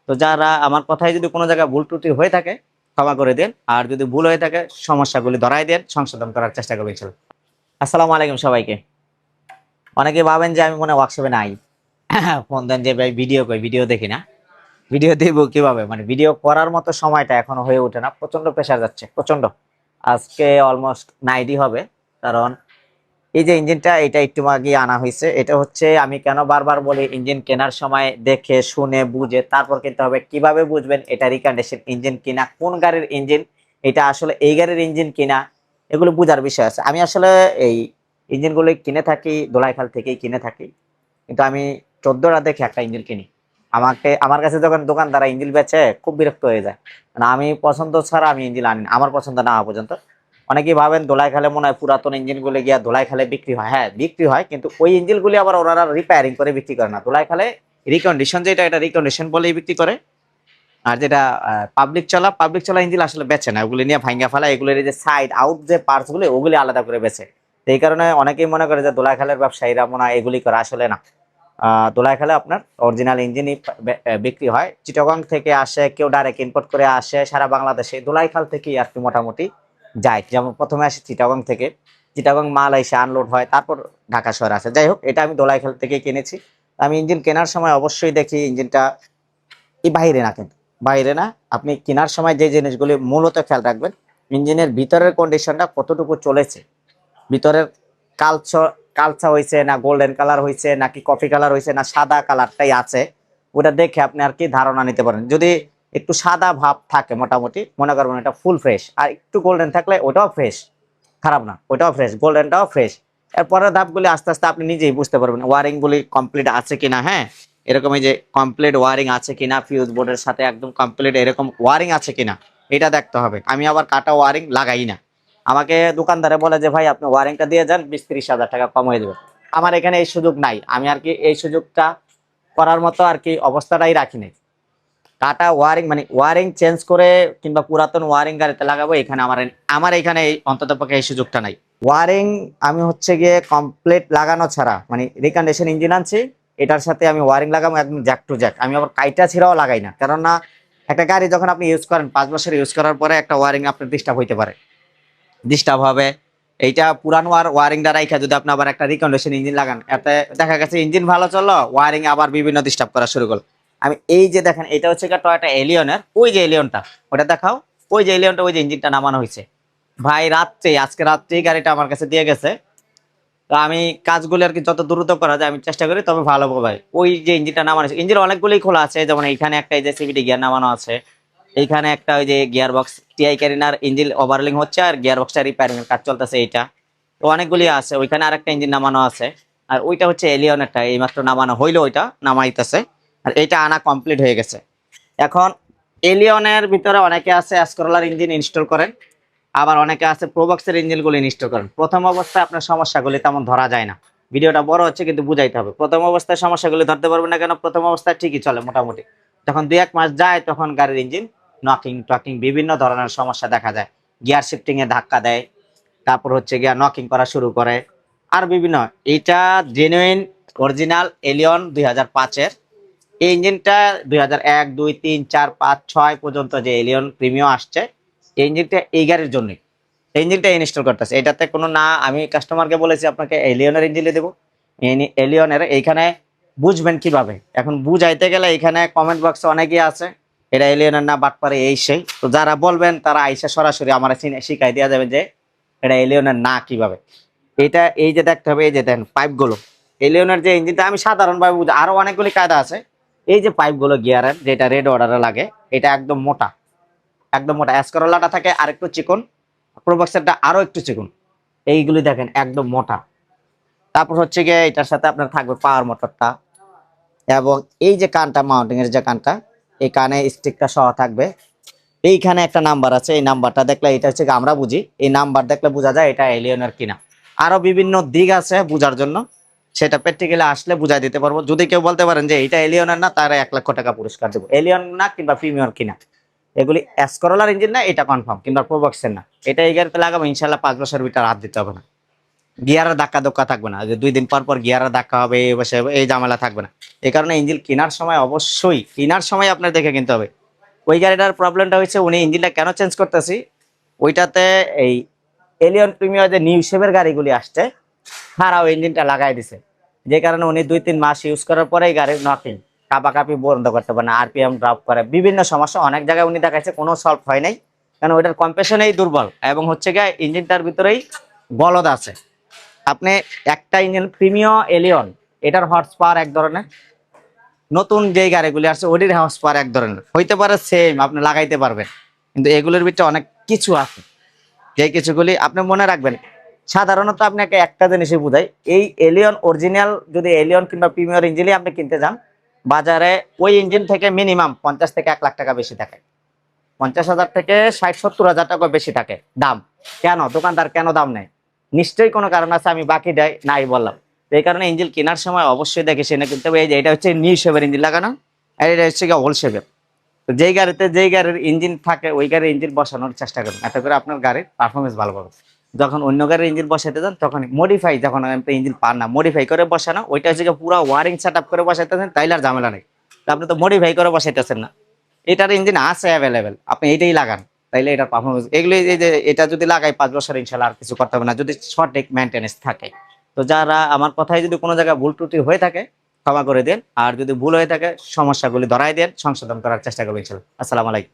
তো যারা আমার কথায় যদি কোনো জায়গায় ভুল ত্রুটি হয়ে থাকে ক্ষমা করে দেন, আর যদি ভুল হয়ে থাকে সমস্যাগুলি ধরাই দেন, সংশোধন করার চেষ্টা করবেন ইনশাল্লাহ। আসসালামু আলাইকুম সবাইকে। অনেকে ভাবেন যে আমি মনে হয় ওয়ার্কশপে নাই, ফোন দেন যে ভাই ভিডিও কই, ভিডিও দেখি না। ভিডিও দেবো কিভাবে, মানে ভিডিও করার মতো সময়টা এখনো হয়ে ওঠে না, প্রচন্ড প্রেশার যাচ্ছে, প্রচন্ড। আজকে অলমোস্ট নাইটই হবে, কারণ এই যে ইঞ্জিনটা এটা একটু আগে আনা হয়েছে। এটা হচ্ছে আমি কেন বারবার বলি ইঞ্জিন কেনার সময় দেখে শুনে বুঝে তারপর কিনতে হবে। কিভাবে বুঝবেন এটা রিকন্ডিশন ইঞ্জিন কিনা, কোন গাড়ির ইঞ্জিন, এটা আসলে এই গাড়ির ইঞ্জিন কিনা, এগুলো বুঝার বিষয় আছে। আমি আসলে এই ইঞ্জিনগুলো কিনে থাকি দোলাইখাল থেকেই কিনে থাকি, কিন্তু আমি 14টা দেখে একটা ইঞ্জিন কিনি। আমার কাছে যখন দোকানদারা ইঞ্জিন বেচে খুব বিরক্ত হয়ে যায়, মানে আমি পছন্দ ছাড়া আমি ইঞ্জিন আনি না, আমার পছন্দ না হওয়া পর্যন্ত। অনেকেই ভাবেন দোলাই খালে মনে হয় পুরাতন ইঞ্জিন গুলো গিয়া দোলাই খালে বিক্রি হয়। হ্যাঁ বিক্রি হয়, কিন্তু ওই ইঞ্জিন গুলি আবার ওনারা রিপেয়ারিং করে বিক্রি করে না, দোলাই খালে রিকন্ডিশন যেটা এটা রিকন্ডিশন বলেই বিক্রি করে। আর যেটা পাবলিক চলা ইঞ্জিন আসলে বেচে না, ওগুলি নিয়ে ভাঙ্গা ফেলা, এগুলোর যে সাইড আউট যে পার্টস গুলো ওগুলি আলাদা করে বেচে। তো এই কারণে অনেকেই মনে করে যে দোলাই খালের ব্যবসায়ীরা মনে হয় এগুলি করে, আসলে না। দোলাই খালে আপনার অরিজিনাল ইঞ্জিনই বিক্রি হয়। চিটাগং থেকে আসে, কেউ ডাইরেক্ট ইম্পোর্ট করে আসে সারা বাংলাদেশে, দোলাইখাল থেকেই আর কি মোটামুটি যায়। যেমন প্রথমে আসে চিটাগং থেকে, চিটাগং মাল এসে আনলোড হয়, তারপর ঢাকা শহরে আসে। যাই হোক, এটা আমি দোলাইখাল থেকে কিনেছি। আমি ইঞ্জিন কেনার সময় অবশ্যই দেখি ইঞ্জিনটা এই বাইরে না, কিন্তু বাইরে না, আপনি কেনার সময় যে জিনিসগুলি মূলত খেয়াল রাখবেন, ইঞ্জিনের ভিতরের কন্ডিশনটা কতটুকু চলেছে, ভিতরের কালচা কালচা হয়েছে না, গোল্ডেন কালার হয়েছে নাকি কফি কালার হয়েছে না সাদা কালারটাই আছে, ওটা দেখে আপনি আর কি ধারণা নিতে পারেন। যদি একটু সাদা ভাব থাকে মোটামুটি, মনে করবেন এটা ফুল ফ্রেশ, আর একটু গোল্ডেন থাকলে ওটাও ফ্রেশ, খারাপ না, ওটাও ফ্রেশ, গোল্ডেনটাও ফ্রেশ। এরপরের ধাপগুলি আস্তে আস্তে আপনি নিজেই বুঝতে পারবেন, ওয়ারিং গুলি কমপ্লিট আছে কিনা। হ্যাঁ, এরকম এই যে কমপ্লিট ওয়ারিং আছে কিনা, ফিউজ বোর্ডের সাথে একদম কমপ্লিট এরকম ওয়ারিং আছে কিনা, এটা দেখতে হবে। আমি আবার কাটা ওয়ারিং লাগাই না। আমাকে দোকানদারে বলে যে ভাই আপনি ওয়ারিংটা দিয়ে যান, 20-30 হাজার টাকা কম হয়ে যাবে। আমার এখানে এই সুযোগ নাই, আমি আর কি এই সুযোগটা করার মতো আর কি অবস্থাটাই রাখি নাই। কাটা ওয়ারিং মানে ওয়ারিং চেঞ্জ করে কিংবা পুরাতন ওয়ারিং গাড়িতে লাগাবো, এখানে আমার আমার এখানে অন্তত পক্ষে এই সুযোগটা নাই। ওয়ারিং আমি হচ্ছে গিয়ে কমপ্লিট লাগানো ছাড়া, মানে রিকন্ডিশন ইঞ্জিন আনছি, এটার সাথে আমি ওয়ারিং লাগাবো একদম জ্যাক টু জ্যাক। আমি আবার কাইটা ছিঁড়াও লাগাই না, কেননা একটা গাড়ি যখন আপনি ইউজ করেন 5 বছর ইউজ করার পরে একটা ওয়ারিং আপনার ডিস্টার্ব হইতে পারে, ডিস্টার্ব হবে। এইটা পুরানো আর ওয়ারিং দ্বারা রাইখা যদি আপনি আবার একটা রিকন্ডিশন ইঞ্জিন লাগান, এতে দেখা গেছে ইঞ্জিন ভালো চললো, ওয়ারিং আবার বিভিন্ন ডিস্টার্ব করা শুরু করলো। আমি এই যে দেখেন, এটা হচ্ছে টয়োটা এলিয়নের, ওই যে এলিয়নটা, ওটা দেখাও, ওই যে এলিয়নটা, ওই যে ইঞ্জিনটা নামানো হয়েছে। ভাই রাত্রে, আজকে রাত্রেই গাড়িটা আমার কাছে দিয়ে গেছে। তো আমি কাজগুলো আর কি যত দ্রুত করা যায় আমি চেষ্টা করি, তবে ভালো ভাই। ওই যে ইঞ্জিনটা নামানো আছে, ইঞ্জিন অনেকগুলোই খোলা আছে, যেমন এইখানে একটা এই যে সিভিটি গিয়ার নামানো আছে, এইখানে একটা ওই যে গিয়ার বক্স টিআই ক্যারিনার ইঞ্জিন ওভারলিং হচ্ছে আর গিয়ার বক্সটা রিপেয়ারিং এর কাজ চলতেছে, এইটা তো অনেকগুলি আছে। ওইখানে আরেকটা ইঞ্জিন নামানো আছে, আর ওইটা হচ্ছে এলিয়নেরটা, এইমাত্র নামানো হইলো, ওইটা নামাইতেছে। আর এইটা আনা কমপ্লিট হয়ে গেছে। এখন এলিয়নের ভিতরে অনেকে আছে এসকরলার ইঞ্জিন ইনস্টল করেন, আবার অনেকে আছে প্রোবক্সের ইঞ্জিনগুলো ইনস্টল করেন। প্রথম অবস্থায় আপনার সমস্যাগুলি তেমন ধরা যায় না, ভিডিওটা বড় হচ্ছে কিন্তু বুঝাইতে হবে। প্রথম অবস্থায় সমস্যাগুলি ধরতে পারবেন না কেন, প্রথম অবস্থায় ঠিকই চলে মোটামুটি, যখন 2-1 মাস যায় তখন গাড়ির ইঞ্জিন নকিং টকিং বিভিন্ন ধরনের সমস্যা দেখা যায়। গিয়ার শিফটিং এ ধাক্কা দেয়, তারপর হচ্ছে গিয়ার নকিং করা শুরু করে, আর বিভিন্ন। এইটা জেনুইন অরিজিনাল এলিয়ন 2005-এর এই ইঞ্জিনটা। 2001, 2, 3, 4, 5, 6 পর্যন্ত যে এলিয়ন প্রিমিয়াম আসছে, এই ইঞ্জিনটা এই গাড়ির জন্য ইঞ্জিনটা ইনস্টল করতেছে। এটাতে কোনো না, আমি কাস্টমারকে বলেছি আপনাকে এলিয়নের ইঞ্জিন দেবো, এলিয়নের। এইখানে বুঝবেন কিভাবে, এখন বুঝাইতে গেলে এখানে কমেন্ট বক্সে অনেকেই আছে এটা এলিয়নের না, বাটপারে এই সেই। তো যারা বলবেন তারা আইসা সরাসরি আমার শিখাই দেওয়া যাবে যে এটা এলিয়নের না কিভাবে। এটা এই যে দেখতে হবে, এই যে দেখেন পাইপগুলো, এলিয়নের যে ইঞ্জিনটা আমি সাধারণভাবে বুঝি, আরো অনেকগুলি কায়দা আছে। এই যে পাইপগুলো গিয়ারের যেটা রেড অর্ডারে লাগে, এটা একদম মোটা, একদম মোটা। অ্যাসকরোলাটা থাকে আর একটু চিকন, প্রোবক্সেরটা আরো একটু চিকন, এইগুলি দেখেন একদম মোটা। তারপর হচ্ছে গিয়ে এটার সাথে আপনার থাকবে পাওয়ার মোটরটা, এবং এই যে কানটা, মাউন্টিং এর যে কানটা, এই কানে স্টিকটা সহ থাকবে। এইখানে একটা নাম্বার আছে, এই নাম্বারটা দেখলে এটা হচ্ছে আমরা বুঝি, এই নাম্বার দেখলে বোঝা যায় এটা এলিয়নের কিনা। আরো বিভিন্ন দিক আছে বুঝার জন্য, সেটা প্র্যাকটিক্যালি আসলে বুঝাই দিতে পারবো। যদি কেউ বলতে পারেন যে এটা এলিয়নের না, তারা 1 লক্ষ টাকা পুরস্কার দেবো। এলিয়ন না কিংবা প্রিমিয়ার কিনা, এগুলি এসকরোলার ইঞ্জিন না, এটা কনফার্ম, কিংবা প্রোবক্সের না, এটা এই গাড়িতে লাগাবো ইনশাল্লাহ 5 বছর ভিতরে হাত দিতে হবে না। গিয়ারের ধাক্কা ধোক্কা থাকবে না, যে 2 দিন পর পর গিয়ারের ধাক্কা হবে, এই বসে এই ঝামেলা থাকবে না। এই কারণে ইঞ্জিন কেনার সময় অবশ্যই আপনার দেখে কিনতে হবে। ওই গাড়িটার প্রবলেমটা হচ্ছে উনি ইঞ্জিনটা কেন চেঞ্জ করতেছি, ওইটাতে এই এলিয়ন প্রিমিয়ার যে নিউ শেপের গাড়িগুলি আসছে তারাও ইঞ্জিনটা লাগাই দিছে, যে কারণে উনি 2-3 মাস ইউজ করার পরেই গাড়ির নকিং কাপাকাপি বন্ধ করতে পারে না, আরপিএম ড্রপ করে, বিভিন্ন সমস্যা অনেক জায়গায় উনি দেখাইছে, কোনো সলভ হয় নাই। কারণ ওইটার কম্প্রেশনেই দুর্বল এবং হচ্ছে গিয়ে ইঞ্জিনটার ভিতরেই বলদ আছে। আপনি একটা ইঞ্জিন প্রিমিয় এলিয়ন, এটার হর্স পাওয়ার এক ধরনের, নতুন যে গাড়িগুলি আছে ওটির হর্স পাওয়ার এক ধরনের হইতে পারে, সেম আপনি লাগাইতে পারবেন, কিন্তু এগুলোর ভিতরে অনেক কিছু আছে, যে কিছুগুলি আপনি মনে রাখবেন। সাধারণত আপনাকে একটা জিনিসই বুঝাই, এই এলিয়ন অরিজিনাল যদি এলিয়ন কিংবা প্রিমিয়ার ইঞ্জিনই আপনি কিনতে যান, বাজারে ওই ইঞ্জিন থেকে মিনিমাম 50 থেকে 1 লাখ টাকা বেশি থাকে, 50,000 থেকে 60-70 হাজার টাকা বেশি থাকে দাম। কেন দোকানদার কেন দাম নেয়? নিশ্চয়ই কোনো কারণ আছে, আমি বাকি নাই বললাম। তো এই কারণে ইঞ্জিন কেনার সময় অবশ্যই দেখে শুনে কিনতে হবে। এই যে এটা হচ্ছে নিউ শেপের ইঞ্জিন লাগানো, আর এটা হচ্ছে ওল্ড শেপের। তো যেই গাড়িতে যেই গাড়ির ইঞ্জিন থাকে ওই গাড়ির ইঞ্জিন বসানোর চেষ্টা করুন, এত করে আপনার গাড়ির পারফরমেন্স ভালো পাবে। যখন অন্য গাড়ির ইঞ্জিন বসাইতে যান তখন মডিফাই, যখন আপনি ইঞ্জিন পান না, মডিফাই করে বসানো, ওইটা হচ্ছে পুরো ওয়ারিং সেট আপ করে বসাইতেছেন, তাইলে আর ঝামেলা নেই। তো আপনি তো মডিফাই করে বসাইতেছেন না, এটার ইঞ্জিন আছে অ্যাভেলেবেল, আপনি এইটাই লাগান, তাইলে এটার পারফরমেন্স এগুলো, এই যে এটা যদি লাগাই 5 বছর ইনশাল্লাহ আর কিছু করতে হবে না, যদি সঠিক মেনটেনেন্স থাকে। তো যারা আমার কথায় যদি কোনো জায়গায় ভুল ত্রুটি হয়ে থাকে ক্ষমা করে দেন, আর যদি ভুল হয়ে থাকে সমস্যাগুলি ধরাই দেন, সংশোধন করার চেষ্টা করবেন ইনশাল্লাহ। আসসালামু আলাইকুম।